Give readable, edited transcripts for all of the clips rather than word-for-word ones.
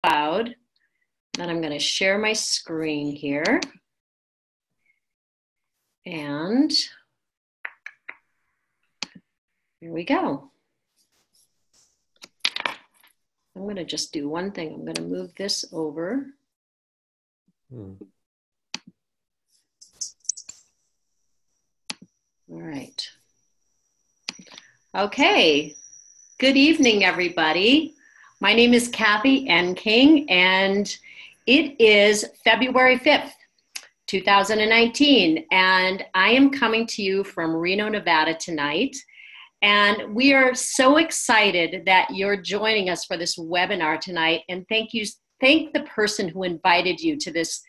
cloud. Then I'm going to share my screen here. And here we go. I'm going to just do one thing. I'm going to move this over. All right. Okay. Good evening, everybody. My name is Kathy Enking, and it is February 5th, 2019, and I am coming to you from Reno, Nevada tonight. And we are so excited that you're joining us for this webinar tonight. And thank the person who invited you to this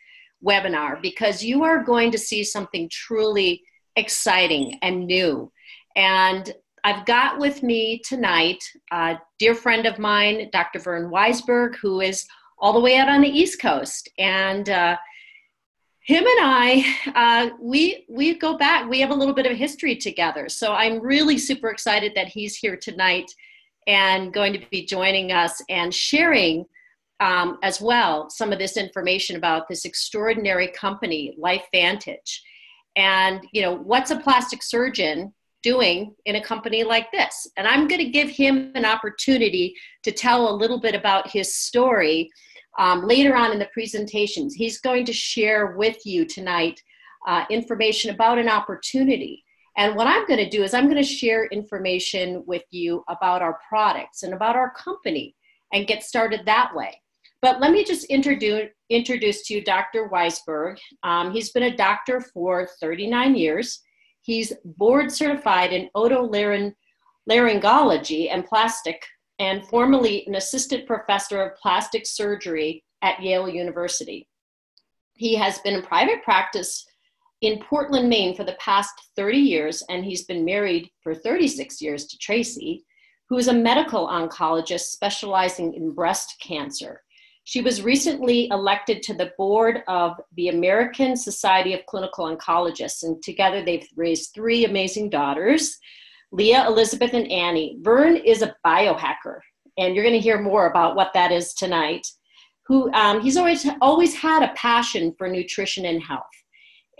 webinar, because you are going to see something truly exciting and new. And I've got with me tonight a dear friend of mine, Dr. Vern Weisberg, who is all the way out on the East Coast. And him and I, we go back, we have a little bit of history together. So I'm really super excited that he's here tonight and going to be joining us and sharing as well some of this information about this extraordinary company, LifeVantage. And, you know, what's a plastic surgeon doing in a company like this? And I'm going to give him an opportunity to tell a little bit about his story later on in the presentations. He's going to share with you tonight information about an opportunity. And what I'm going to do is I'm going to share information with you about our products and about our company and get started that way. But let me just introduce to you Dr. Weisberg. He's been a doctor for 39 years. He's board certified in otolaryngology and plastic, and formerly an assistant professor of plastic surgery at Yale University. He has been in private practice in Portland, Maine for the past 30 years, and he's been married for 36 years to Tracy, who is a medical oncologist specializing in breast cancer. She was recently elected to the board of the American Society of Clinical Oncologists, and together they've raised 3 amazing daughters, Leah, Elizabeth, and Annie. Vern is a biohacker, and you're going to hear more about what that is tonight. He's always had a passion for nutrition and health,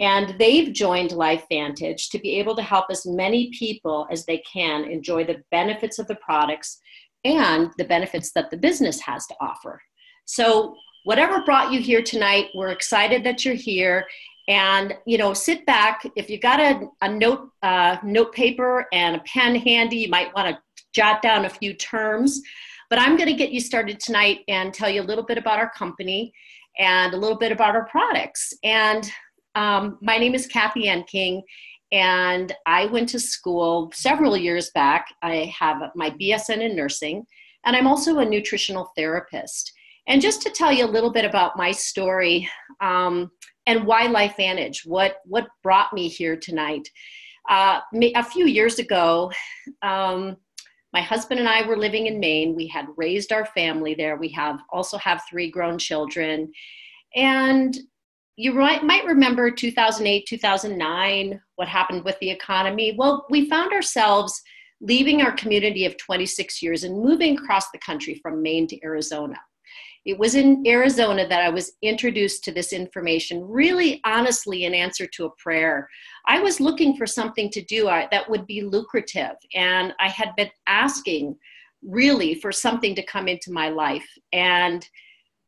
and they've joined LifeVantage to be able to help as many people as they can enjoy the benefits of the products and the benefits that the business has to offer. So whatever brought you here tonight, we're excited that you're here. And, you know, sit back. If you got a note paper and a pen handy, you might want to jot down a few terms. But I'm going to get you started tonight and tell you a little bit about our company and a little bit about our products. And my name is Kathy Enking, and I went to school several years back. I have my BSN in nursing, and I'm also a nutritional therapist. And just to tell you a little bit about my story and why LifeVantage, what brought me here tonight. A few years ago, my husband and I were living in Maine. We had raised our family there. We also have 3 grown children. And you might remember 2008, 2009, what happened with the economy. Well, we found ourselves leaving our community of 26 years and moving across the country from Maine to Arizona. It was in Arizona that I was introduced to this information, really honestly in answer to a prayer. I was looking for something to do that would be lucrative, and I had been asking really for something to come into my life. And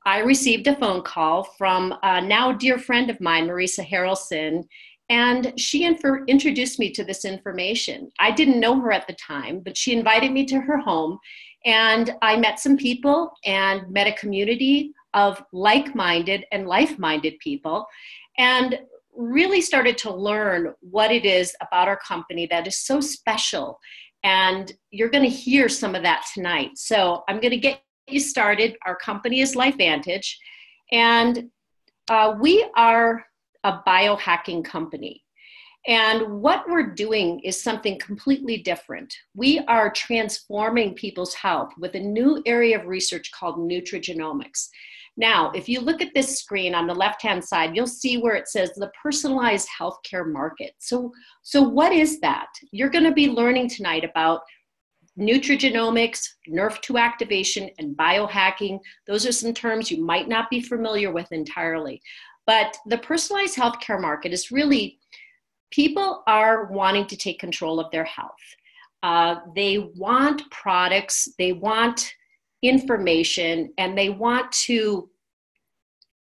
I received a phone call from a now dear friend of mine, Marisa Harrelson, and she introduced me to this information. I didn't know her at the time, but she invited me to her home. And I met some people and met a community of like-minded and life-minded people, and really started to learn what it is about our company that is so special. And you're going to hear some of that tonight. So I'm going to get you started. Our company is LifeVantage, and we are a biohacking company. And what we're doing is something completely different. We are transforming people's health with a new area of research called Nutrigenomics. Now, if you look at this screen on the left-hand side, you'll see where it says the personalized healthcare market. So what is that? You're going to be learning tonight about Nutrigenomics, NRF2 activation, and biohacking. Those are some terms you might not be familiar with entirely. But the personalized healthcare market is really, people are wanting to take control of their health. They want products, they want information, and they want to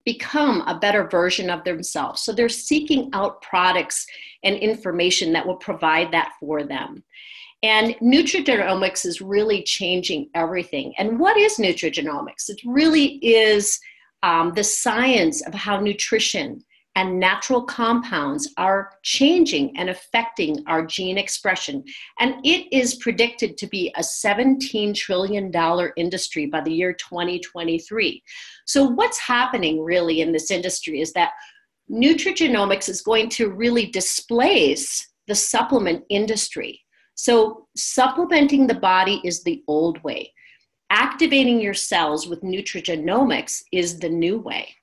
become a better version of themselves. So they're seeking out products and information that will provide that for them. And Nutrigenomics is really changing everything. And what is Nutrigenomics? It really is the science of how nutrition and natural compounds are changing and affecting our gene expression. And it is predicted to be a $17 trillion industry by the year 2023. So what's happening really in this industry is that Nutrigenomics is going to really displace the supplement industry. So supplementing the body is the old way. Activating your cells with Nutrigenomics is the new way.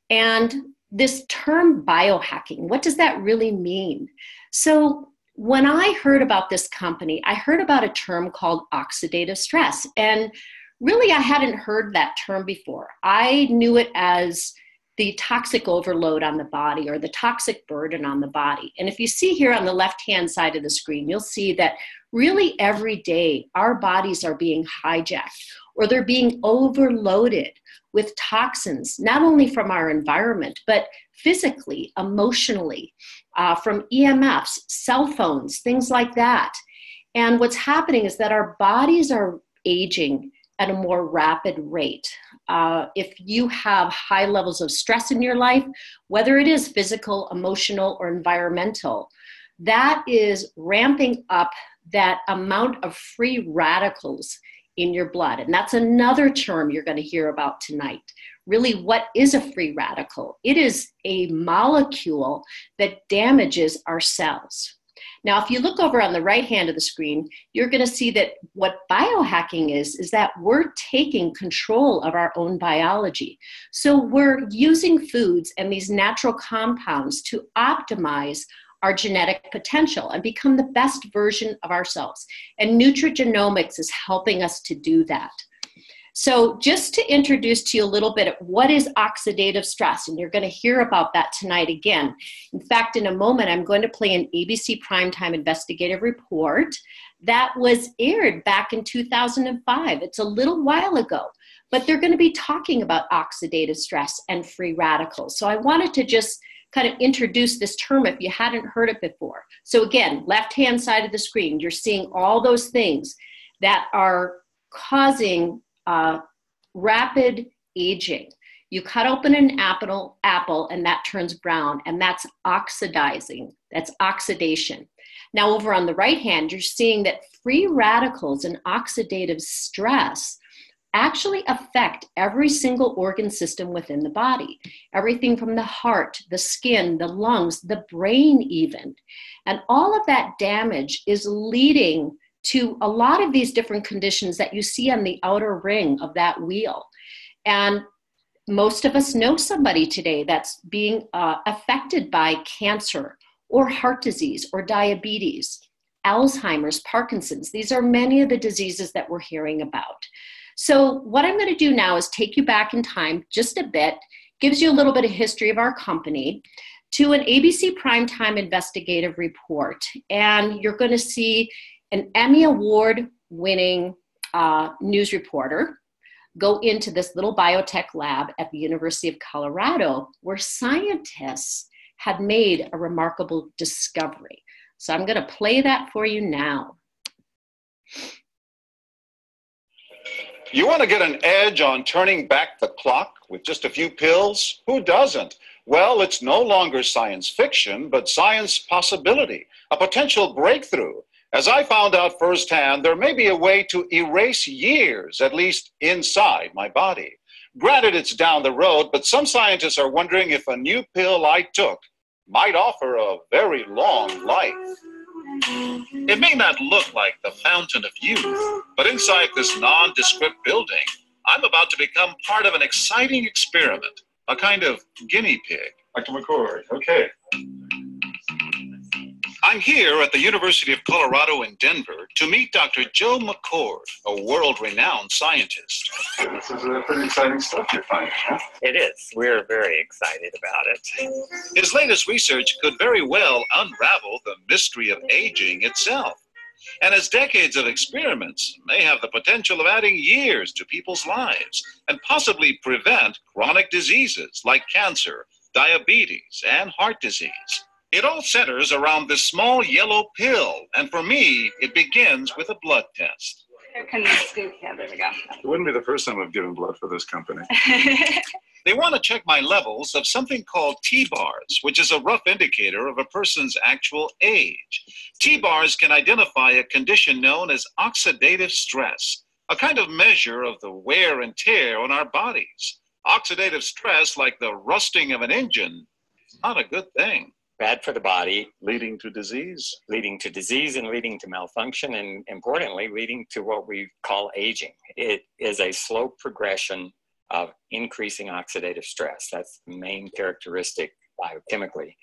And this term biohacking, what does that really mean? So when I heard about this company, I heard about a term called oxidative stress. And really, I hadn't heard that term before. I knew it as the toxic overload on the body or the toxic burden on the body. And if you see here on the left-hand side of the screen, you'll see that really every day our bodies are being hijacked or they're being overloaded with toxins, not only from our environment, but physically, emotionally, from EMFs, cell phones, things like that. And what's happening is that our bodies are aging at a more rapid rate. If you have high levels of stress in your life, whether it is physical, emotional, or environmental, that is ramping up that amount of free radicals in your blood. And that's another term you're going to hear about tonight. Really, what is a free radical? It is a molecule that damages our cells. Now, if you look over on the right hand of the screen, you're going to see that what biohacking is that we're taking control of our own biology. So we're using foods and these natural compounds to optimize our genetic potential and become the best version of ourselves. And Nutrigenomics is helping us to do that. So just to introduce to you a little bit of what is oxidative stress, and you're going to hear about that tonight again. In fact, in a moment, I'm going to play an ABC Primetime investigative report that was aired back in 2005. It's a little while ago, but they're going to be talking about oxidative stress and free radicals. So I wanted to just kind of introduce this term if you hadn't heard it before. So again, left-hand side of the screen, you're seeing all those things that are causing rapid aging. You cut open an apple and that turns brown, and that's oxidizing, that's oxidation. Now over on the right hand, you're seeing that free radicals and oxidative stress actually affect every single organ system within the body. Everything from the heart, the skin, the lungs, the brain even. And all of that damage is leading to a lot of these different conditions that you see on the outer ring of that wheel. And most of us know somebody today that's being affected by cancer or heart disease or diabetes, Alzheimer's, Parkinson's. These are many of the diseases that we're hearing about. So what I'm going to do now is take you back in time just a bit, gives you a little bit of history of our company, to an ABC Primetime investigative report. And you're going to see an Emmy Award-winning news reporter go into this little biotech lab at the University of Colorado where scientists had made a remarkable discovery. So I'm going to play that for you now. You want to get an edge on turning back the clock with just a few pills? Who doesn't? Well, it's no longer science fiction, but science possibility, a potential breakthrough. As I found out firsthand, there may be a way to erase years, at least inside my body. Granted, it's down the road, but some scientists are wondering if a new pill I took might offer a very long life. It may not look like the fountain of youth, but inside this nondescript building, I'm about to become part of an exciting experiment, a kind of guinea pig. Dr. McCord, okay. I I'm here at the University of Colorado in Denver to meet Dr. Joe McCord, a world-renowned scientist. This is pretty exciting stuff you're finding, huh? It is. We're very excited about it. His latest research could very well unravel the mystery of aging itself. And his decades of experiments may have the potential of adding years to people's lives and possibly prevent chronic diseases like cancer, diabetes, and heart disease. It all centers around this small yellow pill, and for me, it begins with a blood test. Yeah, there we go. It wouldn't be the first time I've given blood for this company. They want to check my levels of something called T-bars, which is a rough indicator of a person's actual age. T-bars can identify a condition known as oxidative stress, a kind of measure of the wear and tear on our bodies. Oxidative stress, like the rusting of an engine, is not a good thing. Bad for the body. Leading to disease. Leading to disease and leading to malfunction, and importantly, leading to what we call aging. It is a slow progression of increasing oxidative stress. That's the main characteristic biochemically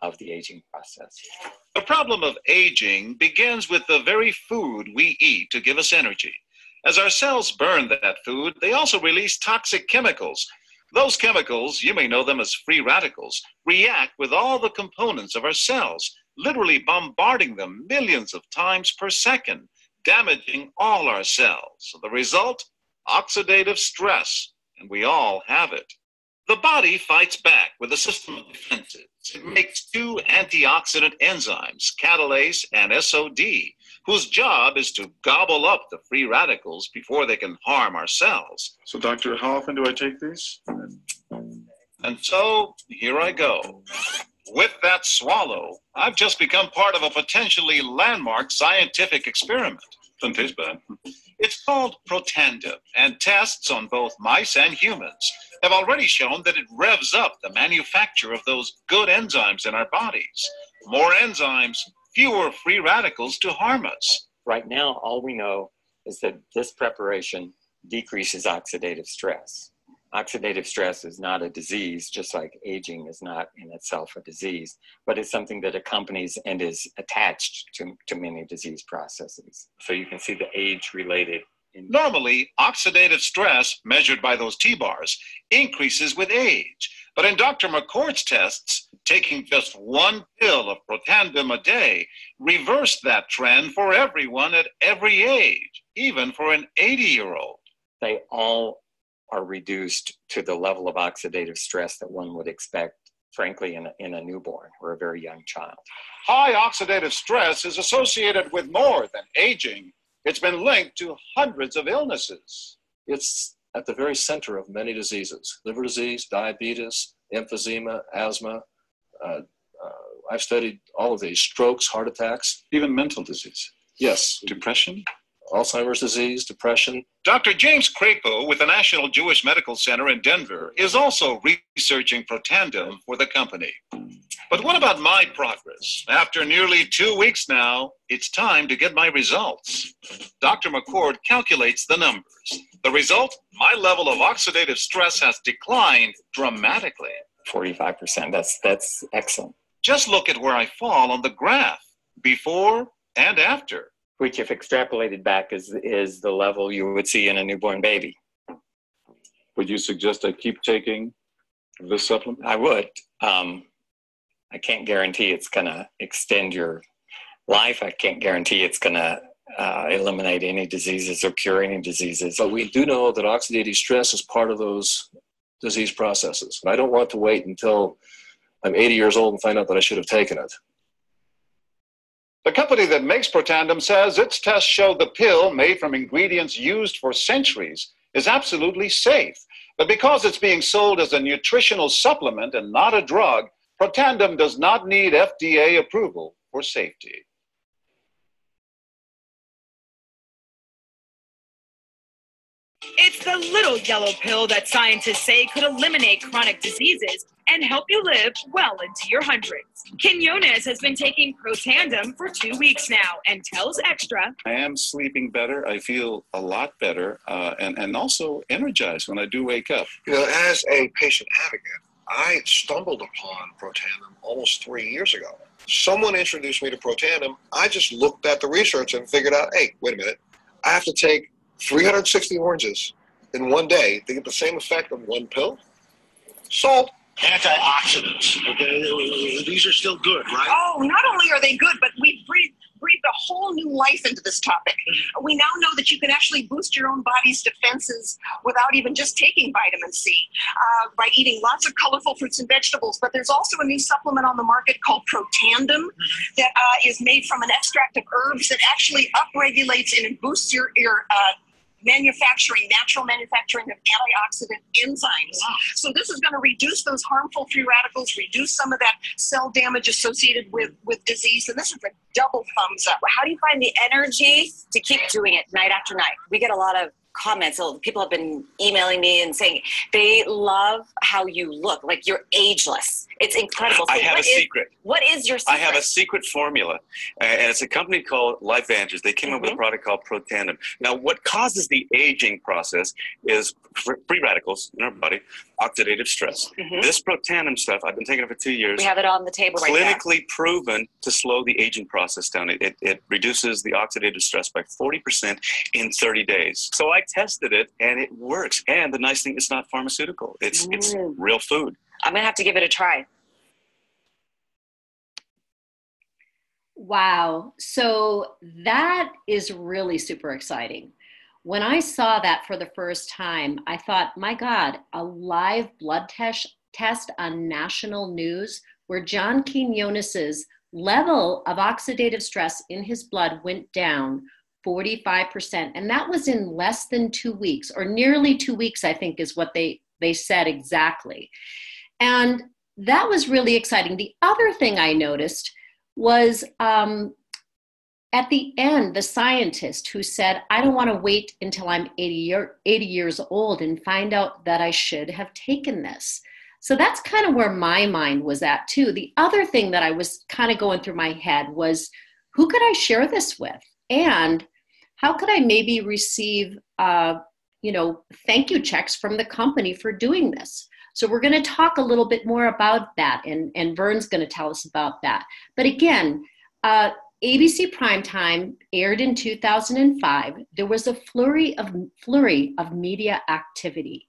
of the aging process. The problem of aging begins with the very food we eat to give us energy. As our cells burn that food, they also release toxic chemicals. Those chemicals, you may know them as free radicals, react with all the components of our cells, literally bombarding them millions of times per second, damaging all our cells. The result? Oxidative stress, and we all have it. The body fights back with a system of defenses. It makes two antioxidant enzymes, catalase and SOD, whose job is to gobble up the free radicals before they can harm our cells. So, doctor, how often do I take these? And so, here I go. With that swallow, I've just become part of a potentially landmark scientific experiment. Doesn't taste bad. It's called Protandim, and tests on both mice and humans have already shown that it revs up the manufacture of those good enzymes in our bodies. More enzymes, fewer free radicals to harm us. Right now, all we know is that this preparation decreases oxidative stress. Oxidative stress is not a disease, just like aging is not in itself a disease, but it's something that accompanies and is attached to many disease processes. So you can see the age-related. Normally, oxidative stress, measured by those T-bars, increases with age. But in Dr. McCord's tests, taking just one pill of Protandim a day reversed that trend for everyone at every age, even for an 80-year-old. They all are reduced to the level of oxidative stress that one would expect, frankly, in a newborn or a very young child. High oxidative stress is associated with more than aging. It's been linked to hundreds of illnesses. It's at the very center of many diseases: liver disease, diabetes, emphysema, asthma. I've studied all of these: strokes, heart attacks. Even mental disease. Yes. Depression. Alzheimer's disease, depression. Dr. James Crapo with the National Jewish Medical Center in Denver is also researching Protandim for the company. But what about my progress? After nearly 2 weeks now, it's time to get my results. Dr. McCord calculates the numbers. The result? My level of oxidative stress has declined dramatically. 45%, that's excellent. Just look at where I fall on the graph, before and after. Which, if extrapolated back, is the level you would see in a newborn baby. Would you suggest I keep taking this supplement? I would. I can't guarantee it's going to extend your life. I can't guarantee it's going to eliminate any diseases or cure any diseases. But we do know that oxidative stress is part of those disease processes. And I don't want to wait until I'm 80 years old and find out that I should have taken it. The company that makes Protandim says its tests show the pill, made from ingredients used for centuries, is absolutely safe. But because it's being sold as a nutritional supplement and not a drug, Protandim does not need FDA approval for safety. It's the little yellow pill that scientists say could eliminate chronic diseases and help you live well into your hundreds. Quinones has been taking Protandim for 2 weeks now and tells Extra, I am sleeping better. I feel a lot better and also energized when I do wake up. You know, as a patient advocate, I stumbled upon Protandim almost 3 years ago. Someone introduced me to Protandim. I just looked at the research and figured out, hey, wait a minute. I have to take 360 oranges in one day to get the same effect of one pill? Sold. Antioxidants, okay? These are still good, right? Oh, not only are they good, but we breathed a whole new life into this topic. We now know that you can actually boost your own body's defenses without even just taking vitamin C by eating lots of colorful fruits and vegetables. But there's also a new supplement on the market called Protandim that is made from an extract of herbs that actually upregulates and boosts your natural manufacturing of antioxidant enzymes. Wow. So this is going to reduce those harmful free radicals, reduce some of that cell damage associated with disease. And this is a double thumbs up. How do you find the energy to keep doing it night after night? We get a lot of comments. So people have been emailing me and saying they love how you look, like you're ageless. It's incredible. So I have a secret. What is your secret? I have a secret formula, and it's a company called LifeVantage. They came up with a product called Protandim. Now, what causes the aging process is free radicals in our body, oxidative stress. This Protandim stuff, I've been taking it for 2 years. We have it on the table right there. Clinically proven to slow the aging process down. It reduces the oxidative stress by 40% in 30 days. So I tested it, and it works. And the nice thing, it's not pharmaceutical. It's real food. I'm going to have to give it a try. Wow. So that is really super exciting. When I saw that for the first time, I thought, my God, a live blood test on national news where John Quinonez's level of oxidative stress in his blood went down 45%. And that was in less than 2 weeks, or nearly 2 weeks, I think is what they said exactly. And that was really exciting. The other thing I noticed was at the end, the scientist who said, I don't want to wait until I'm 80 years old and find out that I should have taken this. So that's kind of where my mind was at too. The other thing that I was kind of going through my head was, who could I share this with? And how could I maybe receive, thank you checks from the company for doing this? So we're going to talk a little bit more about that, and Vern's going to tell us about that. But again, ABC Primetime aired in 2005. There was a flurry of media activity.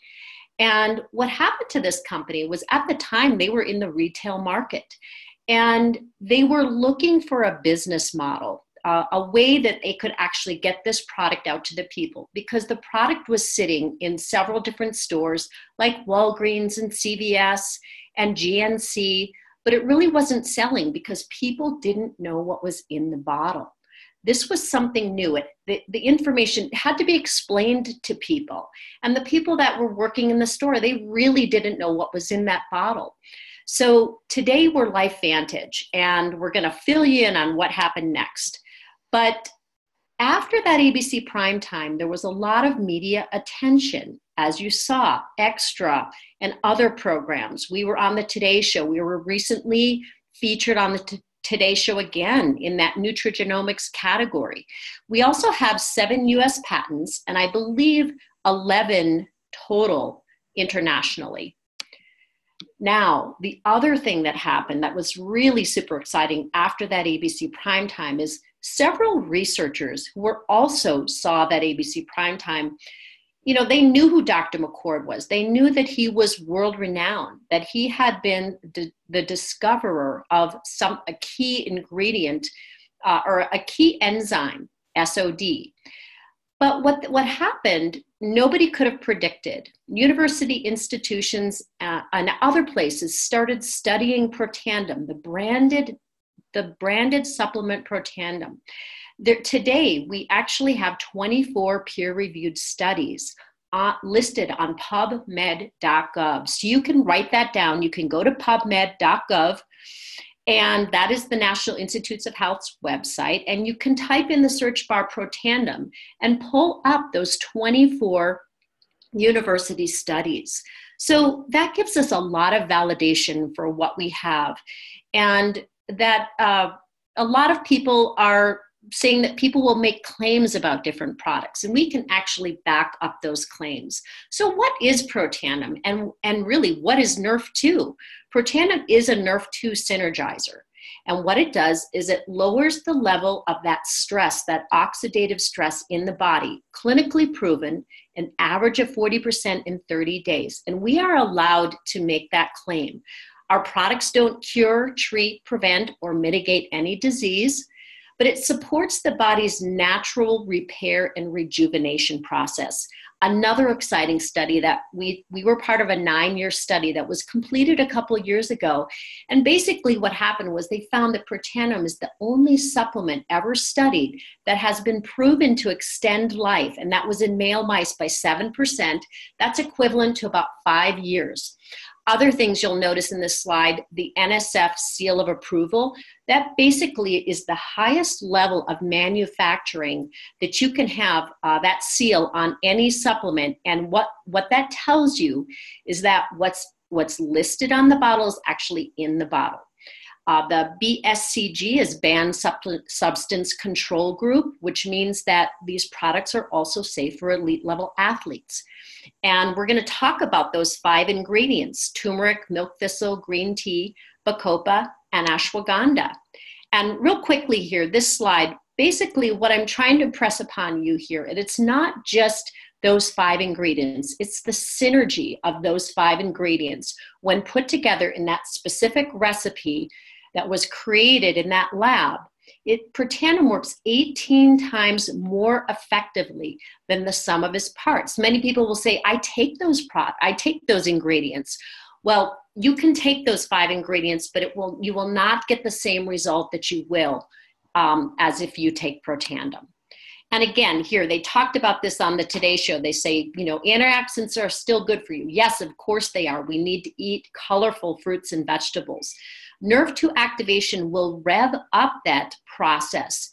And what happened to this company was, at the time, they were in the retail market. And they were looking for a business model, a way that they could actually get this product out to the people, because the product was sitting in several different stores like Walgreens and CVS and GNC, but it really wasn't selling because people didn't know what was in the bottle. This was something new. The information had to be explained to people. And the people that were working in the store, they really didn't know what was in that bottle. So today we're LifeVantage, and we're going to fill you in on what happened next. But after that ABC Primetime, there was a lot of media attention, as you saw, Extra and other programs. We were on the Today Show. We were recently featured on the Today Show again in that Nutrigenomics category. We also have 7 US patents, and I believe 11 total internationally. Now, the other thing that happened that was really super exciting after that ABC Primetime is several researchers who also saw that ABC Primetime, they knew who Dr. McCord was. They knew that he was world renowned, that he had been the discoverer of a key ingredient or a key enzyme, SOD. But what happened, nobody could have predicted. University institutions and other places started studying Protandim, the branded supplement Protandim. Today, we actually have 24 peer-reviewed studies listed on PubMed.gov. So you can write that down. You can go to PubMed.gov, and that is the National Institutes of Health's website. And you can type in the search bar Protandim and pull up those 24 university studies. So that gives us a lot of validation for what we have. And that a lot of people are saying that people will make claims about different products, and we can actually back up those claims. So what is Protandim, and really what is Nerf2? Protandim is a Nerf2 synergizer. And what it does is it lowers the level of that stress, that oxidative stress in the body, clinically proven, an average of 40% in 30 days. And we are allowed to make that claim. Our products don't cure, treat, prevent, or mitigate any disease, but it supports the body's natural repair and rejuvenation process. Another exciting study that we were part of, a 9-year study that was completed a couple of years ago. And basically what happened was they found that Protandim is the only supplement ever studied that has been proven to extend life. And that was in male mice by 7%. That's equivalent to about 5 years. Other things you'll notice in this slide, the NSF seal of approval, that basically is the highest level of manufacturing that you can have, that seal on any supplement. And what that tells you is that what's listed on the bottle is actually in the bottle. The BSCG is Banned Substance Control Group, which means that these products are also safe for elite level athletes. And we're going to talk about those 5 ingredients: turmeric, milk thistle, green tea, bacopa, and ashwagandha. And real quickly here, this slide, basically what I'm trying to impress upon you here, and it's not just those 5 ingredients, it's the synergy of those 5 ingredients when put together in that specific recipe that was created in that lab. Protandim works 18 times more effectively than the sum of its parts. Many people will say, I take those ingredients. Well, you can take those 5 ingredients, but you will not get the same result that you will as if you take Protandim. And again, here, they talked about this on the Today Show. They say, antioxidants are still good for you. Yes, of course they are. We need to eat colorful fruits and vegetables. Nerf2 activation will rev up that process,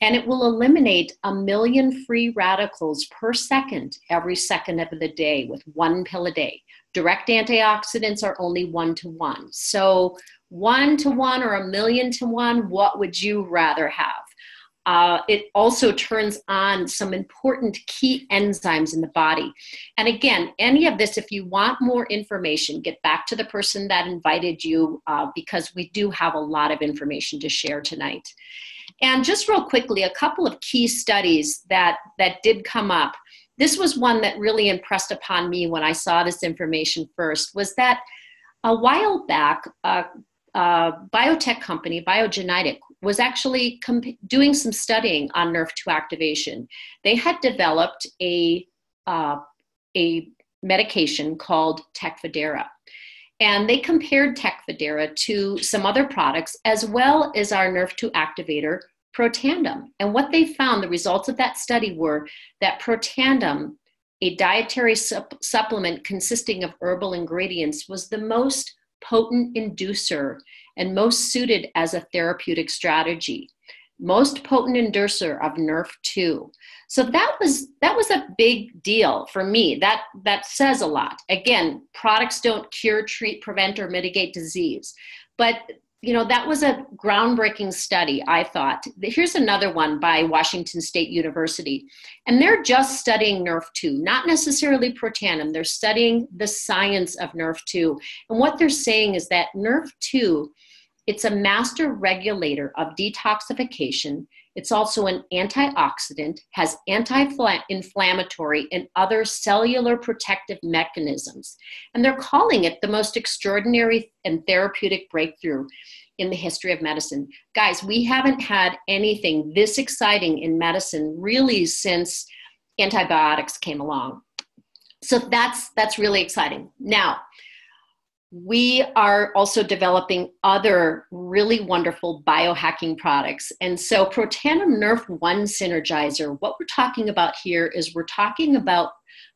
and it will eliminate 1 million free radicals per second, every second of the day, with 1 pill a day. Direct antioxidants are only 1-to-1. So 1-to-1 or 1,000,000-to-1, what would you rather have? It also turns on some important key enzymes in the body. And again, any of this, if you want more information, get back to the person that invited you, because we do have a lot of information to share tonight. And just real quickly, a couple of key studies that did come up. This was one that really impressed upon me when I saw this information first, was that a while back, biotech company, Biogenetic, was actually doing some studying on Nerf2 activation. They had developed a medication called Tecfidera. And they compared Tecfidera to some other products, as well as our Nerf2 activator, Protandim. And what they found, the results of that study were that Protandim, a dietary supplement consisting of herbal ingredients, was the most potent inducer and most suited as a therapeutic strategy. Most potent inducer of Nerf2. So that was a big deal for me. That says a lot. Again, products don't cure, treat, prevent, or mitigate disease. But that was a groundbreaking study, I thought. Here's another one by Washington State University. And they're just studying Nerf2, not necessarily Protandim. They're studying the science of Nerf2. And what they're saying is that Nerf2, it's a master regulator of detoxification. It's also an antioxidant, has anti-inflammatory and other cellular protective mechanisms. And they're calling it the most extraordinary and therapeutic breakthrough in the history of medicine. Guys, we haven't had anything this exciting in medicine really since antibiotics came along. So that's really exciting. Now, we are also developing other really wonderful biohacking products. And so Protandim Nerf1 Synergizer, what we're talking about here is we're talking about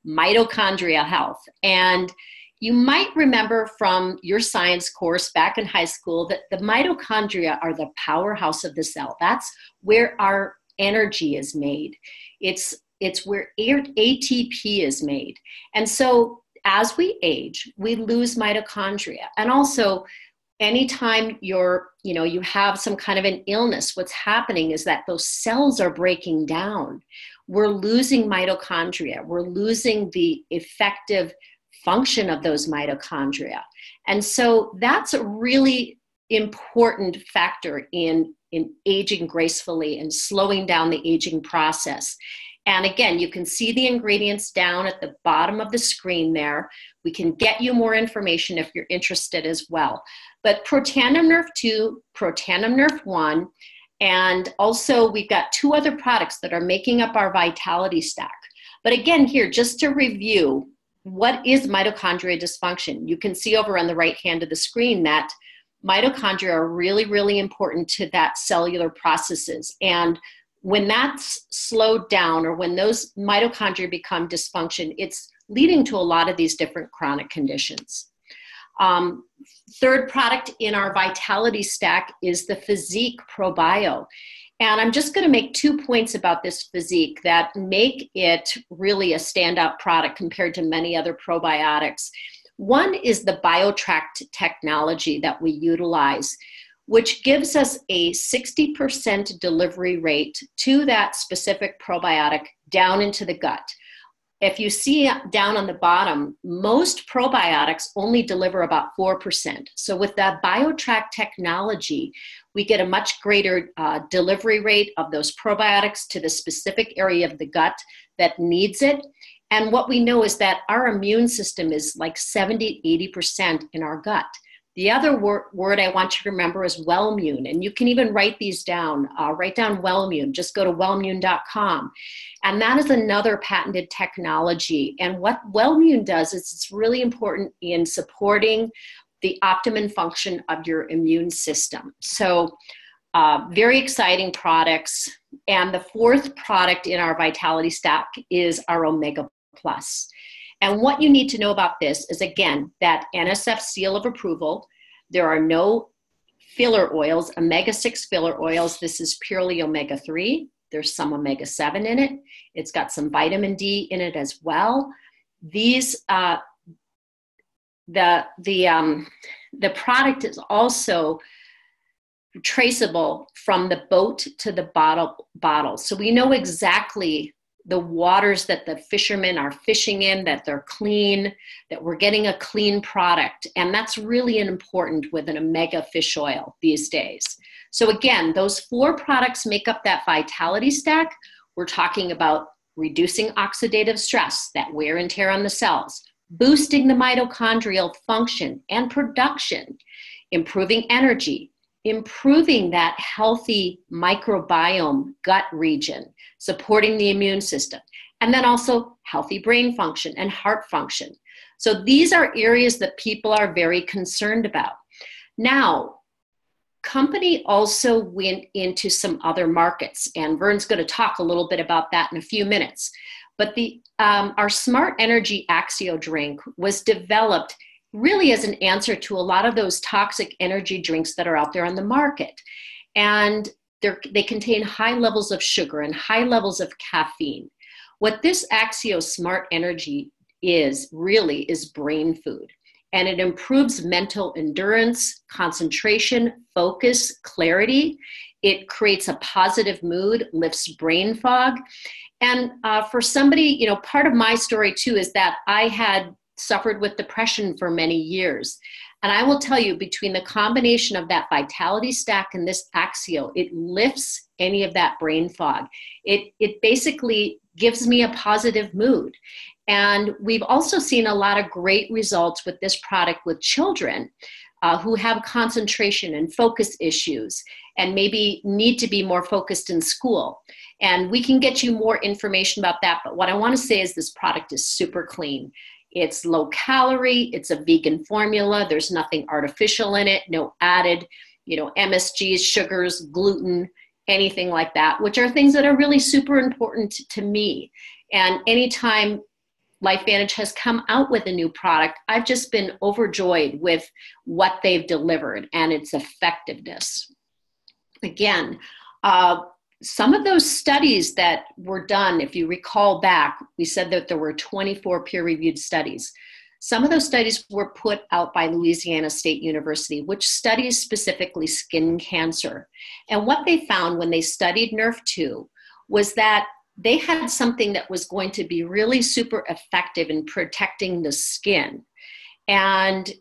mitochondrial health. And you might remember from your science course back in high school that the mitochondria are the powerhouse of the cell. That's where our energy is made. It's where ATP is made. And so as we age, we lose mitochondria. And also, anytime you have some kind of an illness, what's happening is that those cells are breaking down. We're losing mitochondria. We're losing the effective function of those mitochondria. And so that's a really important factor in aging gracefully and slowing down the aging process. And again, you can see the ingredients down at the bottom of the screen there. We can get you more information if you're interested as well. But Protandim Nerf 2, Protandim Nerf 1, and also we've got 2 other products that are making up our vitality stack. But again, here, just to review, what is mitochondria dysfunction? You can see over on the right hand of the screen that mitochondria are really, really important to that cellular processes. And when that's slowed down, or when those mitochondria become dysfunction, it's leading to a lot of these different chronic conditions. Third product in our vitality stack is the Physique ProBio. And I'm just going to make 2 points about this Physique that make it really a standout product compared to many other probiotics. One is the BioHacking technology that we utilize, which gives us a 60% delivery rate to that specific probiotic down into the gut. If you see down on the bottom, most probiotics only deliver about 4%. So with that BioHacking technology, we get a much greater delivery rate of those probiotics to the specific area of the gut that needs it. And what we know is that our immune system is like 70, 80% in our gut. The other word I want you to remember is Wellmune, and you can even write these down. Write down Wellmune. Just go to wellmune.com. And that is another patented technology. And what Wellmune does is it's really important in supporting the optimum function of your immune system. So very exciting products. And the 4th product in our vitality stack is our Omega Plus. And what you need to know about this is, again, that NSF seal of approval. There are no filler oils, omega-6 filler oils. This is purely omega-3. There's some omega-7 in it. It's got some vitamin D in it as well. These, the product is also traceable from the boat to the bottle. So we know exactly the waters that the fishermen are fishing in, that they're clean, that we're getting a clean product. And that's really important with an omega fish oil these days. So again, those 4 products make up that vitality stack. We're talking about reducing oxidative stress, that wear and tear on the cells, boosting the mitochondrial function and production, improving energy, improving that healthy microbiome gut region, supporting the immune system, and then also healthy brain function and heart function. So these are areas that people are very concerned about. Now, company also went into some other markets, and Vern's going to talk a little bit about that in a few minutes. But our Smart Energy Axio drink was developed really as an answer to a lot of those toxic energy drinks that are out there on the market. And they contain high levels of sugar and high levels of caffeine. What this Axio Smart Energy is brain food. And it improves mental endurance, concentration, focus, clarity. It creates a positive mood, lifts brain fog. And for somebody, part of my story too is that I had suffered with depression for many years. And I will tell you, between the combination of that vitality stack and this Axio, it lifts any of that brain fog. It basically gives me a positive mood. And we've also seen a lot of great results with this product with children who have concentration and focus issues and maybe need to be more focused in school. And we can get you more information about that. But what I want to say is this product is super clean. It's low calorie, it's a vegan formula, there's nothing artificial in it, no added, MSGs, sugars, gluten, anything like that, which are things that are really super important to me. And anytime LifeVantage has come out with a new product, I've just been overjoyed with what they've delivered and its effectiveness. Again, some of those studies that were done, if you recall back, we said that there were 24 peer-reviewed studies. Some of those studies were put out by Louisiana State University, which studies specifically skin cancer. And what they found when they studied NRF2 was that they had something that was going to be really super effective in protecting the skin. And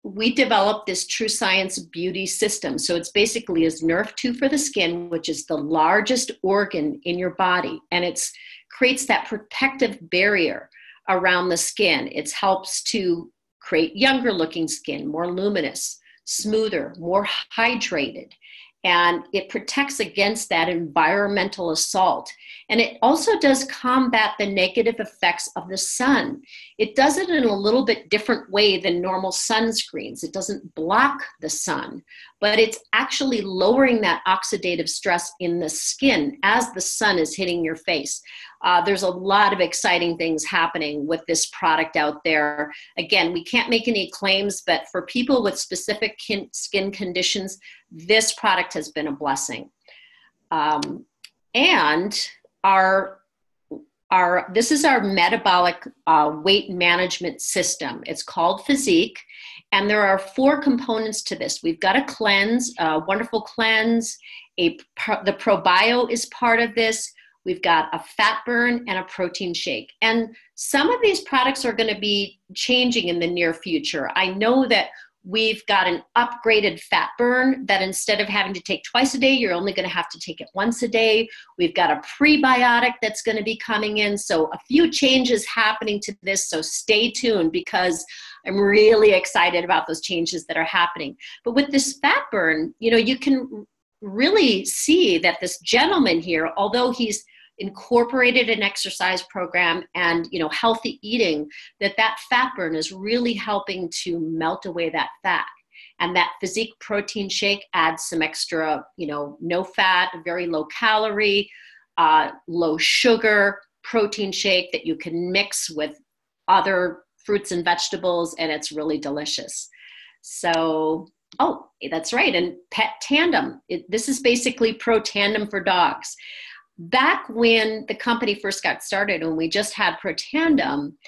we developed this True Science Beauty system. So it's basically is NRF2 for the skin, which is the largest organ in your body. And it creates that protective barrier around the skin. It helps to create younger looking skin, more luminous, smoother, more hydrated. And it protects against that environmental assault. And it also does combat the negative effects of the sun. It does it in a little bit different way than normal sunscreens. It doesn't block the sun, but it's actually lowering that oxidative stress in the skin as the sun is hitting your face. There's a lot of exciting things happening with this product out there. Again, we can't make any claims, but for people with specific skin conditions, this product has been a blessing. And this is our metabolic weight management system. It's called Physique, and there are 4 components to this. We've got a cleanse, a wonderful cleanse. The ProBio is part of this. We've got a fat burn and a protein shake. And some of these products are going to be changing in the near future. I know that we've got an upgraded fat burn that instead of having to take twice a day, you're only going to have to take it once a day. We've got a prebiotic that's going to be coming in. So a few changes happening to this. So stay tuned because I'm really excited about those changes that are happening. But with this fat burn, you can really see that this gentleman here, although he's incorporated an exercise program and healthy eating, that fat burn is really helping to melt away that fat. And that Physique protein shake adds some extra, no fat, very low calorie, low sugar protein shake that you can mix with other fruits and vegetables, and it's really delicious. So, oh, that's right. And Pet Tandem. This is basically Pro Tandem for dogs. Back when the company first got started, when we just had Pro Tandem,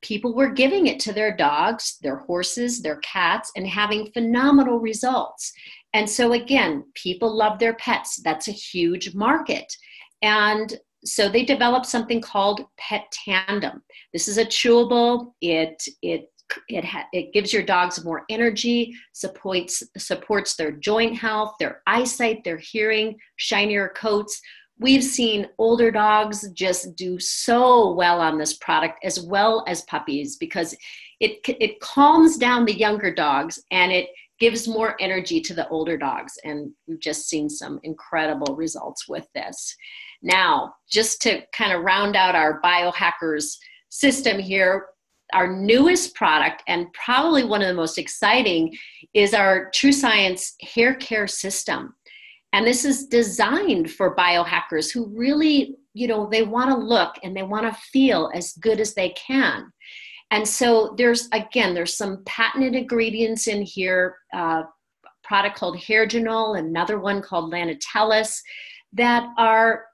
people were giving it to their dogs, their horses, their cats, and having phenomenal results. And so again, people love their pets. That's a huge market. And so they developed something called Pet Tandem. This is a chewable. It gives your dogs more energy, supports their joint health, their eyesight, their hearing, shinier coats. We've seen older dogs just do so well on this product, as well as puppies, because it calms down the younger dogs and it gives more energy to the older dogs. And we've just seen some incredible results with this. Now, just to kind of round out our biohackers system here, our newest product, and probably one of the most exciting, is our True Science hair care system. And this is designed for biohackers who really, they want to look and they want to feel as good as they can. And so there's some patented ingredients in here, a product called Hairgenol, another one called Lanatellus, that are,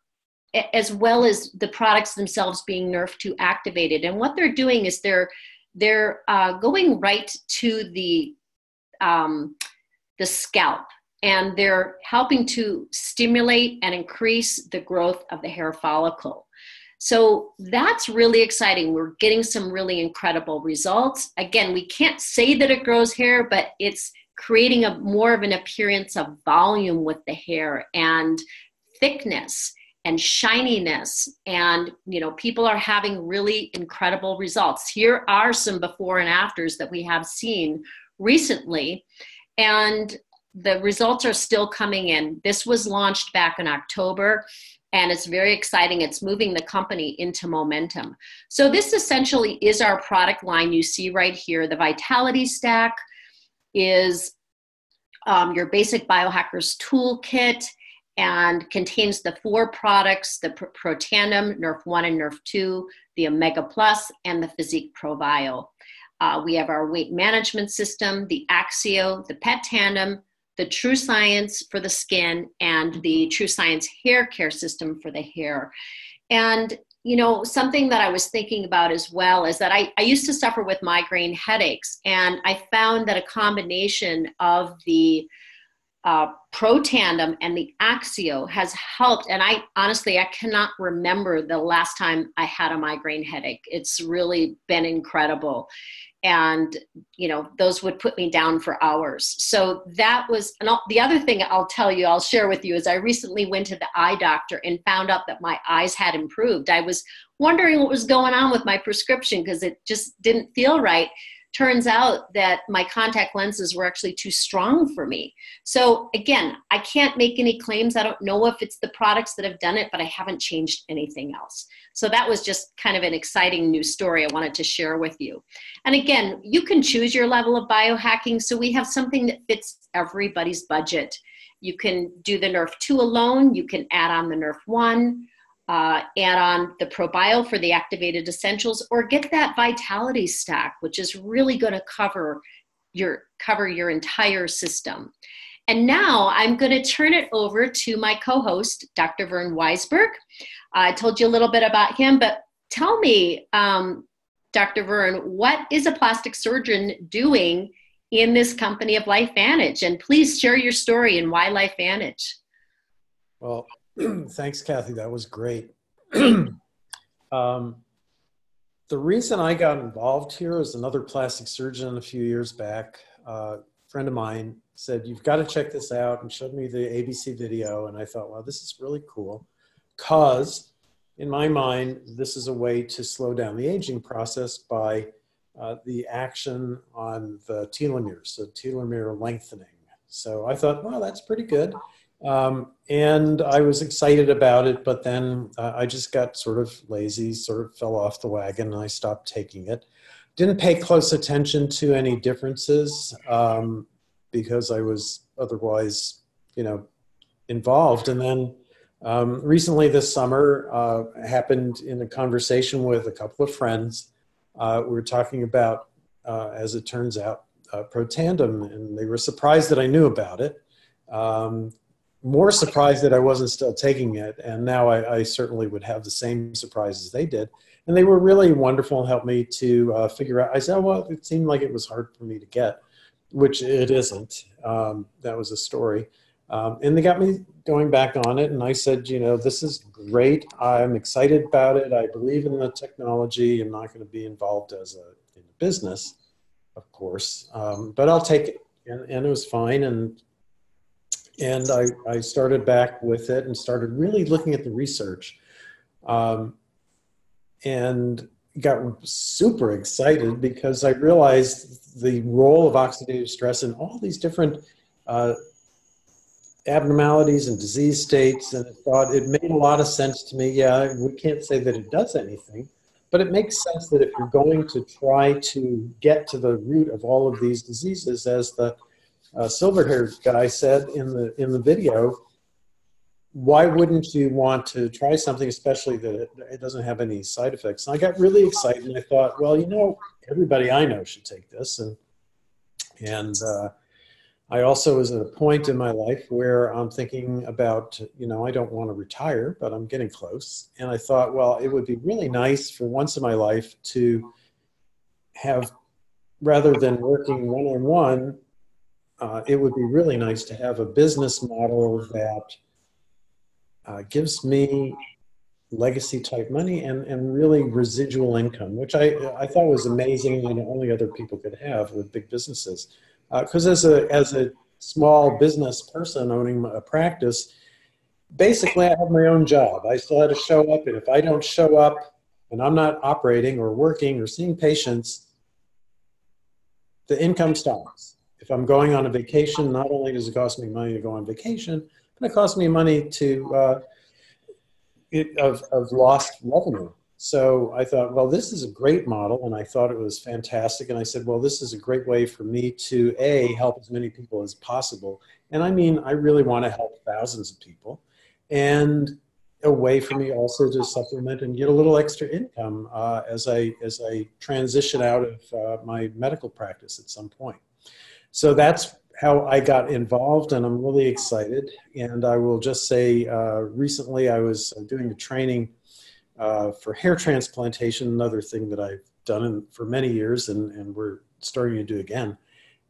as well as the products themselves being NRF2 activated. And what they're doing is they're going right to the scalp. And they're helping to stimulate and increase the growth of the hair follicle. So that's really exciting. We're getting some really incredible results. Again, we can't say that it grows hair, but it's creating more of an appearance of volume with the hair and thickness and shininess. And, people are having really incredible results. Here are some before and afters that we have seen recently. And the results are still coming in. This was launched back in October, and it's very exciting. It's moving the company into momentum. So this essentially is our product line you see right here. The Vitality Stack is your basic biohackers toolkit and contains the 4 products, the Pro Tandem, NRF1 and NRF2, the Omega Plus, and the Physique ProBio. We have our weight management system, the Axio, the Pet Tandem, the True Science for the skin, and the True Science hair care system for the hair. And you know, something that I was thinking about as well is that I used to suffer with migraine headaches, and I found that a combination of the Protandim and the Axio has helped. And I honestly, I cannot remember the last time I had a migraine headache. It's really been incredible. And, you know, those would put me down for hours. So that was, and the other thing I'll share with you is I recently went to the eye doctor and found out that my eyes had improved. I was wondering what was going on with my prescription because it just didn't feel right. Turns out that my contact lenses were actually too strong for me. So again, I can't make any claims. I don't know if it's the products that have done it, but I haven't changed anything else. So that was just kind of an exciting news story I wanted to share with you. And again, you can choose your level of biohacking. So we have something that fits everybody's budget. You can do the Nerf 2 alone. You can add on the Nerf 1. Add on the ProBio for the activated essentials, or get that vitality stack, which is really going to cover your entire system. And now I'm going to turn it over to my co-host, Dr. Vern Weisberg. I told you a little bit about him, but tell me, Dr. Vern, what is a plastic surgeon doing in this company of LifeVantage? And please share your story and why LifeVantage. Well, thanks, Kathy. That was great. The reason I got involved here is another plastic surgeon a few years back. A friend of mine said, "You've got to check this out," and showed me the ABC video. And I thought, well, this is really cool because in my mind, this is a way to slow down the aging process by the action on the telomeres, the telomere lengthening. So I thought, well, that's pretty good. And I was excited about it, but then I just got sort of lazy, sort of fell off the wagon, and I stopped taking it. Didn't pay close attention to any differences because I was otherwise, you know, involved. And then recently this summer happened in a conversation with a couple of friends. We were talking about, as it turns out, Protandim, and they were surprised that I knew about it. More surprised that I wasn't still taking it, and now I certainly would have the same surprise as they did. And they were really wonderful and helped me to figure out. I said, well, it seemed like it was hard for me to get, which it isn't. That was a story. And they got me going back on it, and I said, you know, this is great. I'm excited about it. I believe in the technology. I'm not going to be involved in a business, of course, but I'll take it. And it was fine. And I started back with it and started really looking at the research and got super excited because I realized the role of oxidative stress in all these different abnormalities and disease states, and I thought it made a lot of sense to me. Yeah, we can't say that it does anything, but it makes sense that if you're going to try to get to the root of all of these diseases, as the silver-haired guy said in the video, why wouldn't you want to try something, especially that it doesn't have any side effects? And I got really excited, and I thought, well, you know, everybody I know should take this. And I also was at a point in my life where I'm thinking about, you know, I don't want to retire, but I'm getting close. And I thought, well, it would be really nice for once in my life to have, rather than working one-on-one, it would be really nice to have a business model that gives me legacy type money and really residual income, which I thought was amazing and only other people could have with big businesses. Because as a small business person owning a practice, basically I have my own job. I still have to show up, and if I don't show up and I'm not operating or working or seeing patients, the income stops. If I'm going on a vacation, not only does it cost me money to go on vacation, but it costs me money of lost revenue. So I thought, well, this is a great model, and I thought it was fantastic. And I said, well, this is a great way for me to, A, help as many people as possible. And I mean, I really want to help thousands of people. And a way for me also to supplement and get a little extra income as I transition out of my medical practice at some point. So that's how I got involved, and I'm really excited. And I will just say, recently I was doing a training for hair transplantation, another thing that I've done for many years and we're starting to do again.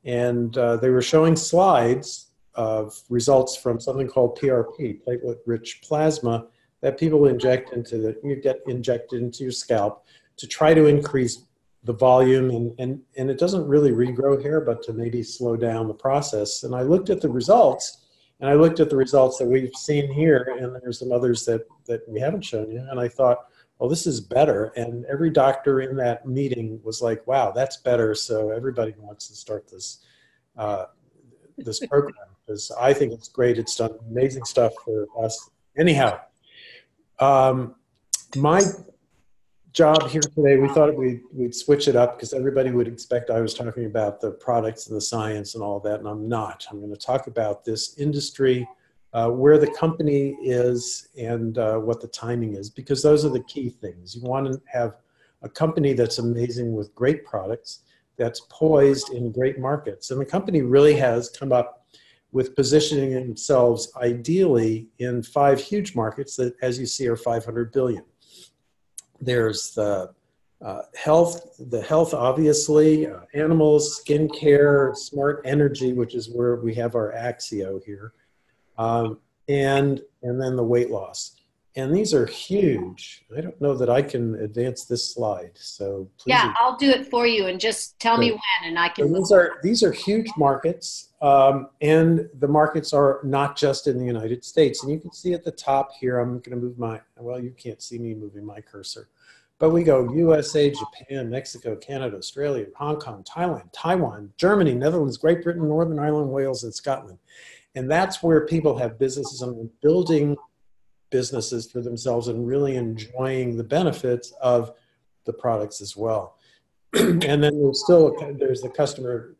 And they were showing slides of results from something called PRP, platelet-rich plasma, that people inject into you get injected into your scalp to try to increase the volume, and it doesn't really regrow hair, but to maybe slow down the process. And I looked at the results, and I looked at the results that we've seen here, and there's some others that we haven't shown you, and I thought, well, this is better. And every doctor in that meeting was like, wow, that's better. So everybody wants to start this this program, because I think it's great. It's done amazing stuff for us. Anyhow, my job here today, we thought we'd switch it up because everybody would expect I was talking about the products and the science and all that, and I'm not. I'm going to talk about this industry, where the company is, and what the timing is, because those are the key things. You want to have a company that's amazing with great products, that's poised in great markets. And the company really has come up with positioning themselves ideally in 5 huge markets that, as you see, are 500 billion. There's the health, obviously, animals, skincare, smart energy, which is where we have our Axio here, and then the weight loss. And these are huge. I don't know that I can advance this slide, so please. Yeah, I'll do it for you, and just tell me when, and I can. So these are huge markets, and the markets are not just in the United States. And you can see at the top here, I'm going to move well, you can't see me moving my cursor, but we go USA, Japan, Mexico, Canada, Australia, Hong Kong, Thailand, Taiwan, Germany, Netherlands, Great Britain, Northern Ireland, Wales, and Scotland. And that's where people have businesses and building businesses for themselves and really enjoying the benefits of the products as well. And then there's the customer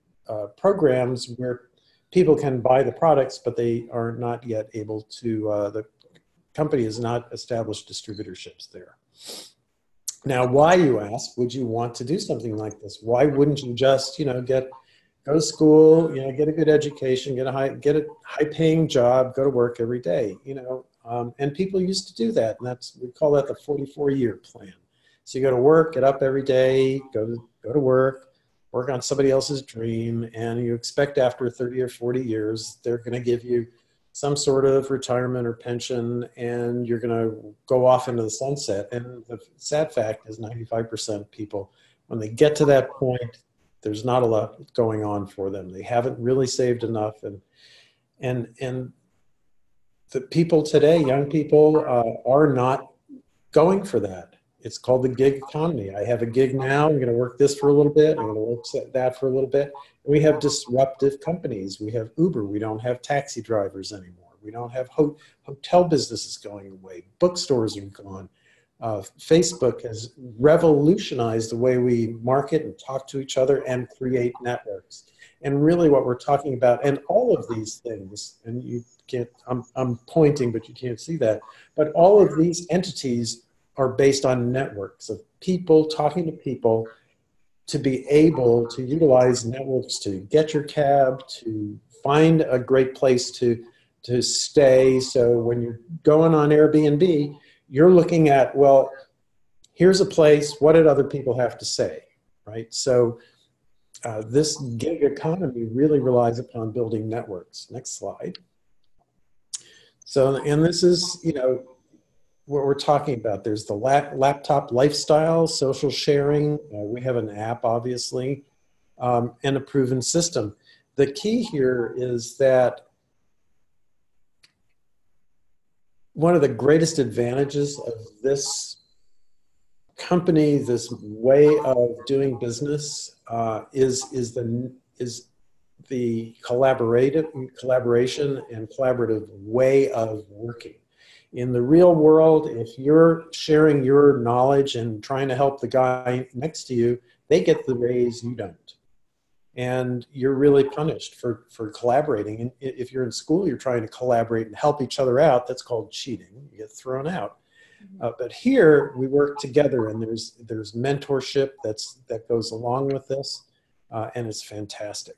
programs where people can buy the products, but they are not yet able to, the company has not established distributorships there. Now, why, you ask, would you want to do something like this? Why wouldn't you just, go to school, get a good education, get a high paying job, go to work every day, and people used to do that, and we call that the 44-year plan. So you go to work, get up every day, go to work on somebody else's dream, and you expect after 30 or 40 years, they're going to give you some sort of retirement or pension, and you're going to go off into the sunset. And the sad fact is 95% of people, when they get to that point, there's not a lot going on for them. They haven't really saved enough, and the people today, young people, are not going for that. It's called the gig economy. I have a gig now. I'm going to work this for a little bit. I'm going to work that for a little bit. And we have disruptive companies. We have Uber. We don't have taxi drivers anymore. We don't have hotel businesses going away. Bookstores are gone. Facebook has revolutionized the way we market and talk to each other and create networks. And really what we're talking about, and all of these things, and you can't, I'm pointing, but you can't see that, but all of these entities are based on networks of people talking to people to be able to utilize networks to get your cab, to find a great place to stay. So when you're going on Airbnb, you're looking at, well, here's a place, what did other people have to say, right? So this gig economy really relies upon building networks. Next slide. So, and this is, what we're talking about. There's the laptop lifestyle, social sharing. We have an app, obviously, and a proven system. The key here is that one of the greatest advantages of this company, this way of doing business, is the collaboration and collaborative way of working. In the real world, if you're sharing your knowledge and trying to help the guy next to you, they get the raise, you don't. And you're really punished for collaborating. And if you're in school, you're trying to collaborate and help each other out, that's called cheating. You get thrown out. But here, we work together, and there's mentorship that goes along with this, and it's fantastic.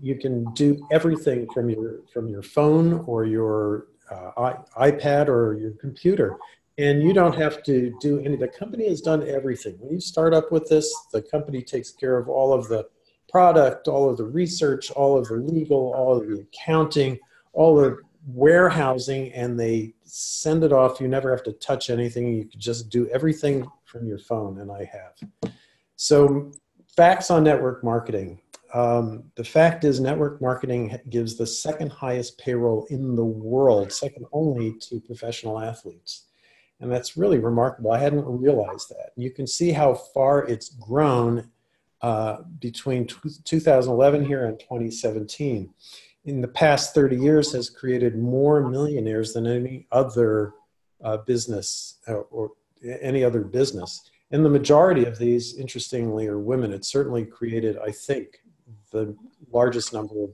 You can do everything from your phone or your iPad or your computer. And you don't have to do any, the company has done everything. When you start up with this, the company takes care of all of the product, all of the research, all of the legal, all of the accounting, all the warehousing, and they send it off. You never have to touch anything. You can just do everything from your phone, and I have. So facts on network marketing. The fact is network marketing gives the second highest payroll in the world, second only to professional athletes. And that's really remarkable. I hadn't realized that. You can see how far it's grown between 2011 here and 2017. In the past 30 years has created more millionaires than any other business or any other business. And the majority of these, interestingly, are women. It certainly created, I think, the largest number of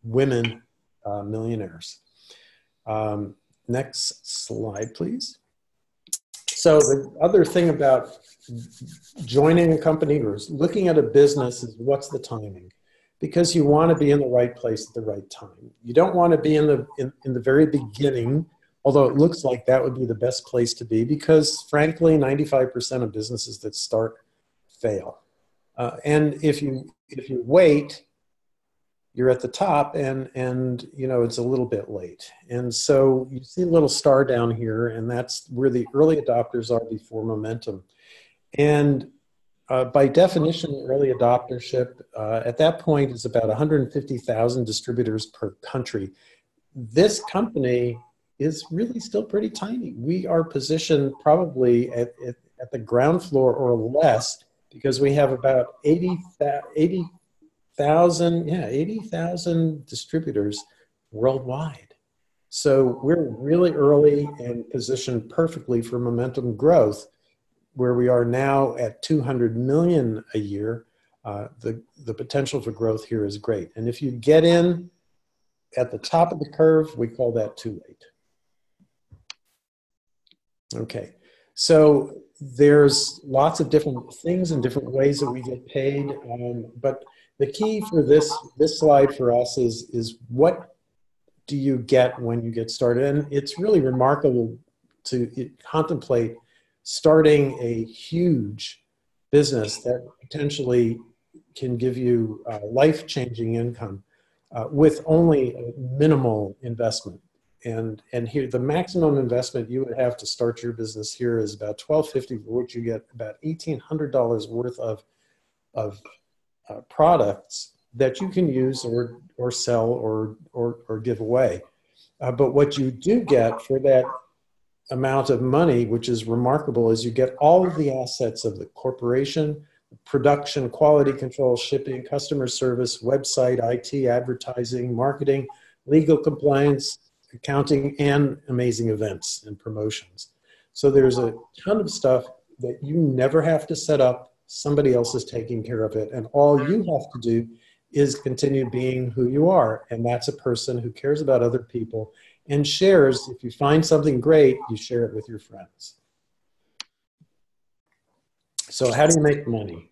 women millionaires. Next slide, please. So the other thing about joining a company or looking at a business is what's the timing? Because you want to be in the right place at the right time. You don't want to be in the very beginning, although it looks like that would be the best place to be, because frankly, 95% of businesses that start fail. And if you wait, you're at the top and you know, it's a little bit late. And so you see a little star down here, and that's where the early adopters are before momentum. And by definition, early adoptership at that point is about 150,000 distributors per country. This company is really still pretty tiny. We are positioned probably at the ground floor or less, because we have about 80,000 distributors worldwide. So we're really early and positioned perfectly for momentum growth, where we are now at 200 million a year. The potential for growth here is great. And if you get in at the top of the curve, we call that too late. Okay, so there's lots of different things and different ways that we get paid, but the key for this slide for us is what do you get when you get started? And it's really remarkable to contemplate starting a huge business that potentially can give you life-changing income with only a minimal investment. And here, the maximum investment you would have to start your business here is about $1,250, for which you get about $1,800 worth of products that you can use or sell or give away. But what you do get for that amount of money, which is remarkable, is you get all of the assets of the corporation: production, quality control, shipping, customer service, website, IT, advertising, marketing, legal compliance, accounting, and amazing events and promotions. So there's a ton of stuff that you never have to set up. Somebody else is taking care of it. And all you have to do is continue being who you are. And that's a person who cares about other people and shares. If you find something great, you share it with your friends. So how do you make money?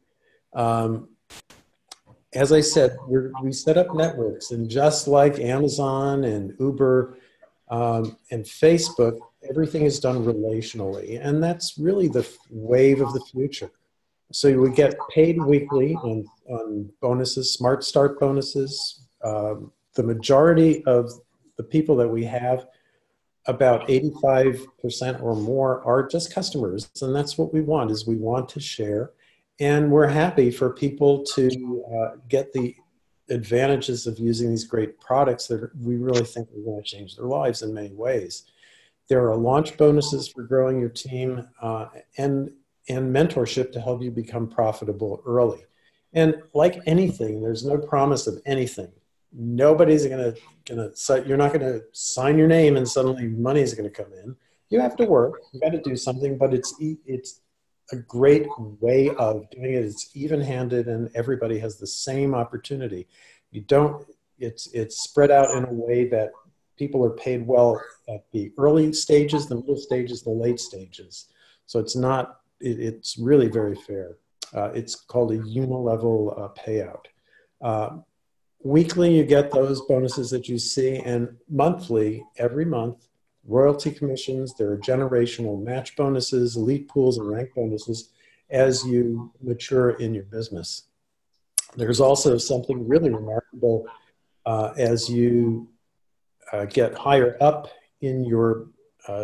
As I said, we set up networks, and just like Amazon and Uber and Facebook, everything is done relationally. And that's really the wave of the future. So you would get paid weekly on bonuses, Smart Start bonuses. The majority of the people that we have, about 85% or more, are just customers. And that's what we want, is we want to share. And we're happy for people to get the advantages of using these great products that we really think are going to change their lives in many ways. There are launch bonuses for growing your team and mentorship to help you become profitable early. And like anything, there's no promise of anything. Nobody's you're not going to sign your name and suddenly money is going to come in. You have to work, you got to do something, but it's a great way of doing it. It's even-handed, and everybody has the same opportunity. It's spread out in a way that people are paid well at the early stages, the middle stages, the late stages. So it's really very fair. It's called a unilevel payout. Weekly, you get those bonuses that you see, and monthly, every month, royalty commissions, there are generational match bonuses, elite pools, and rank bonuses as you mature in your business. There's also something really remarkable as you get higher up in your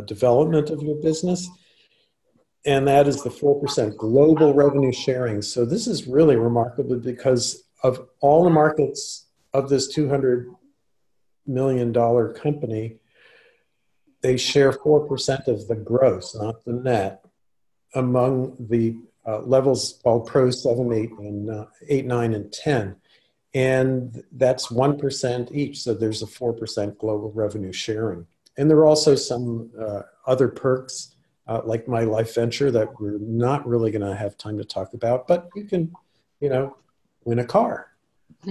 development of your business, and that is the 4% global revenue sharing. So this is really remarkable because of all the markets of this $200 million company, they share 4% of the gross, not the net, among the levels called Pro 7, 8, and 8, 9, and 10. And that's 1% each, so there's a 4% global revenue sharing. And there are also some other perks, like my LifeVenture, that we're not really going to have time to talk about, but you can, you know, win a car.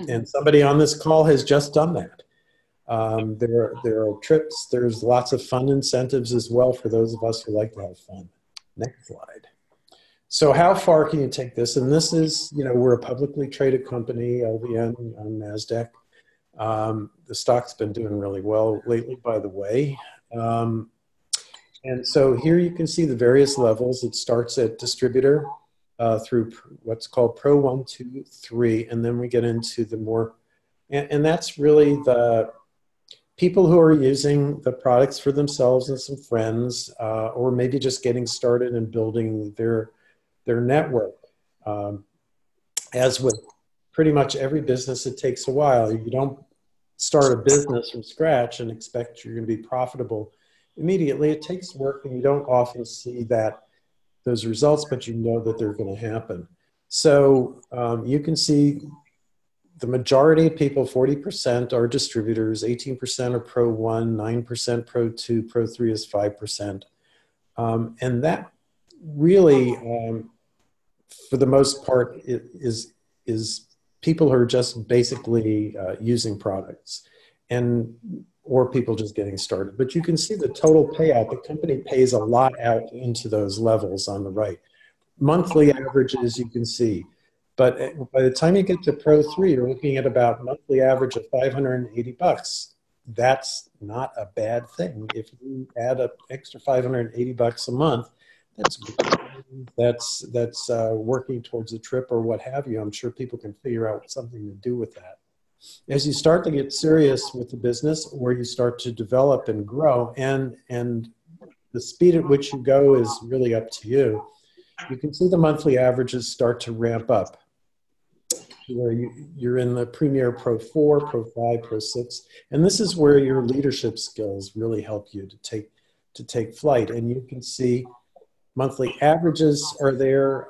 And somebody on this call has just done that. There are trips, there's lots of fun incentives as well for those of us who like to have fun. Next slide. So how far can you take this? And this is, you know, we're a publicly traded company, LVN on NASDAQ. The stock's been doing really well lately, by the way. And so here you can see the various levels. It starts at distributor through what's called Pro 1, 2, 3, and then we get into the more, and that's really the people who are using the products for themselves and some friends, or maybe just getting started and building their network. As with pretty much every business, it takes a while. You don't start a business from scratch and expect you're going to be profitable immediately. It takes work, and you don't often see those results, but you know that they're going to happen. So you can see the majority of people, 40%, are distributors, 18% are Pro 1, 9% Pro 2, Pro 3 is 5%. And that really, for the most part, is people who are just basically using products, or people just getting started. But you can see the total payout. The company pays a lot out into those levels on the right. Monthly averages you can see. But by the time you get to Pro 3, you're looking at about monthly average of $580. That's not a bad thing. If you add up extra $580 a month, that's working towards a trip or what have you. I'm sure people can figure out something to do with that. As you start to get serious with the business, or you start to develop and grow, and the speed at which you go is really up to you, you can see the monthly averages start to ramp up, where you're in the Premier Pro 4, Pro 5, Pro 6, and this is where your leadership skills really help you to take flight. And you can see monthly averages are there.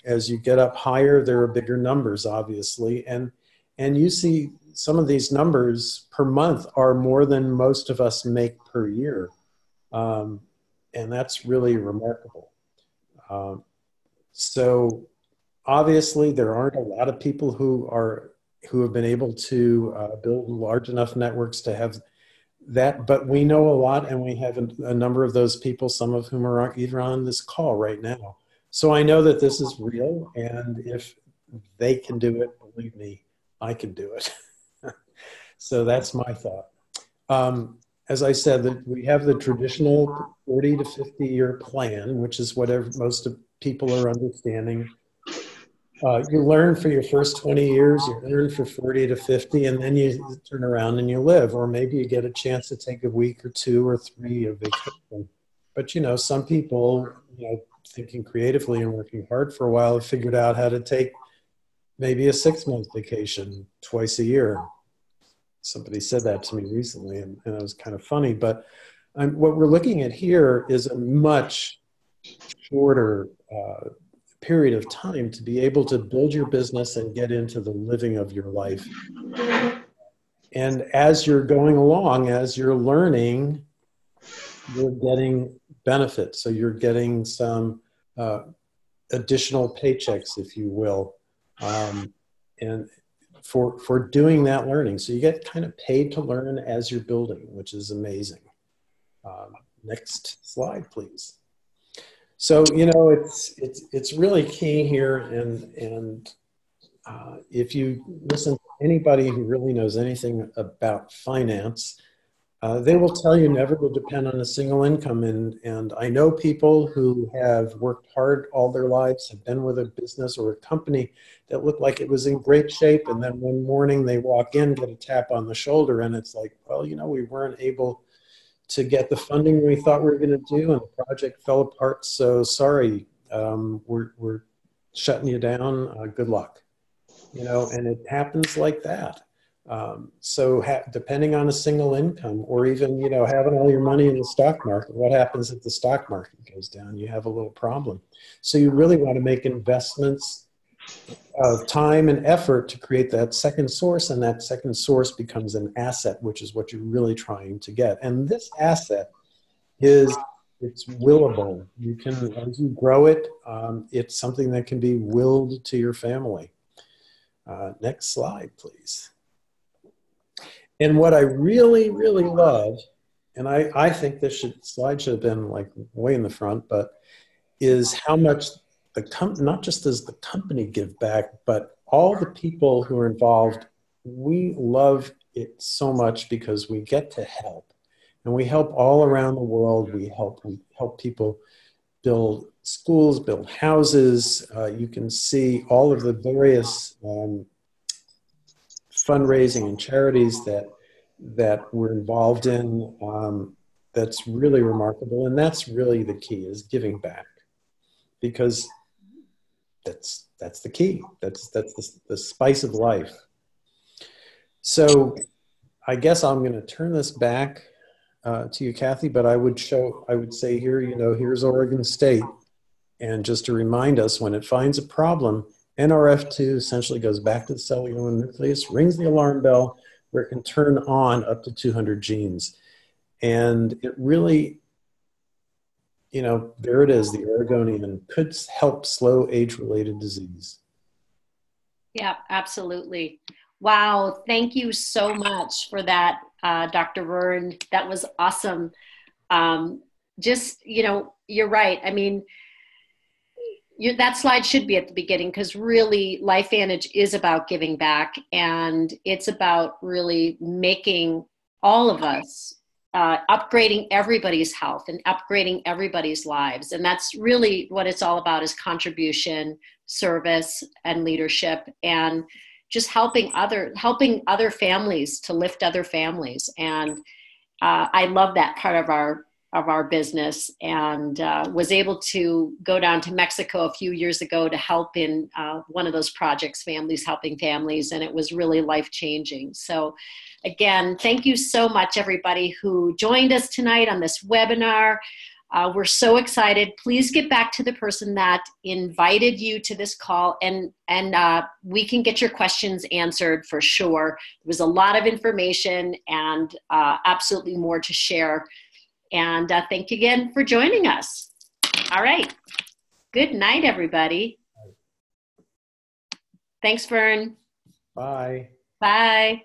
As you get up higher, there are bigger numbers, obviously, and you see some of these numbers per month are more than most of us make per year, and that's really remarkable. So obviously, there aren't a lot of people who have been able to build large enough networks to have that, but we know a lot, and we have a number of those people, some of whom are either on this call right now. So I know that this is real, and if they can do it, believe me, I can do it. So that's my thought. As I said, that we have the traditional 40 to 50 year plan, which is what most of people are understanding. You learn for your first 20 years, you learn for 40 to 50, and then you turn around and you live, or maybe you get a chance to take a week or 2 or 3 of vacation. But you know, some people, you know, thinking creatively and working hard for a while, have figured out how to take maybe a 6-month vacation twice a year. Somebody said that to me recently, and it was kind of funny. But what we're looking at here is a much shorter period of time to be able to build your business and get into the living of your life. And as you're going along, as you're learning, you're getting benefits. So you're getting some additional paychecks, if you will, and for doing that learning. So you get kind of paid to learn as you're building, which is amazing. Next slide, please. So, you know, it's really key here, and if you listen to anybody who really knows anything about finance, They will tell you never to depend on a single income. And I know people who have worked hard all their lives, have been with a business or a company that looked like it was in great shape. And then one morning they walk in, get a tap on the shoulder, and it's like, well, you know, we weren't able to get the funding we thought we were going to do, and the project fell apart. So sorry, we're shutting you down. Good luck. You know, and it happens like that. Depending on a single income, or even, you know, having all your money in the stock market, what happens if the stock market goes down? You have a little problem. So you really want to make investments of time and effort to create that second source, and that second source becomes an asset, which is what you're really trying to get. And this asset it's willable. You can, as you grow it, it's something that can be willed to your family. Next slide, please. And what I really, really love, and I think this slide should have been like way in the front, but is how much not just does the company give back, but all the people who are involved, we love it so much because we get to help. And we help all around the world. We help people build schools, build houses. You can see all of the various fundraising and charities that we're involved in. That's really remarkable. And that's really the key, is giving back, because that's the key. That's the spice of life. So I guess I'm going to turn this back to you, Kathy, but I would say here, you know, here's Oregon State. And just to remind us, when it finds a problem, NRF2 essentially goes back to the cellular nucleus, rings the alarm bell, where it can turn on up to 200 genes. And it really, you know, there it is, the Oregonian could help slow age-related disease. Yeah, absolutely. Wow, thank you so much for that, Dr. Vern. That was awesome. Just, you know, you're right. I mean, that slide should be at the beginning, because really LifeVantage is about giving back, and it's about really making all of us, upgrading everybody's health and upgrading everybody's lives. And that's really what it's all about, is contribution, service, and leadership, and just helping other families to lift other families. And I love that part of our business, and was able to go down to Mexico a few years ago to help in one of those projects, Families Helping Families, and it was really life-changing. So again, thank you so much, everybody who joined us tonight on this webinar. We're so excited. Please get back to the person that invited you to this call, and we can get your questions answered for sure. There was a lot of information and absolutely more to share. And thank you again for joining us. All right. Good night, everybody. Thanks, Vern. Bye. Bye.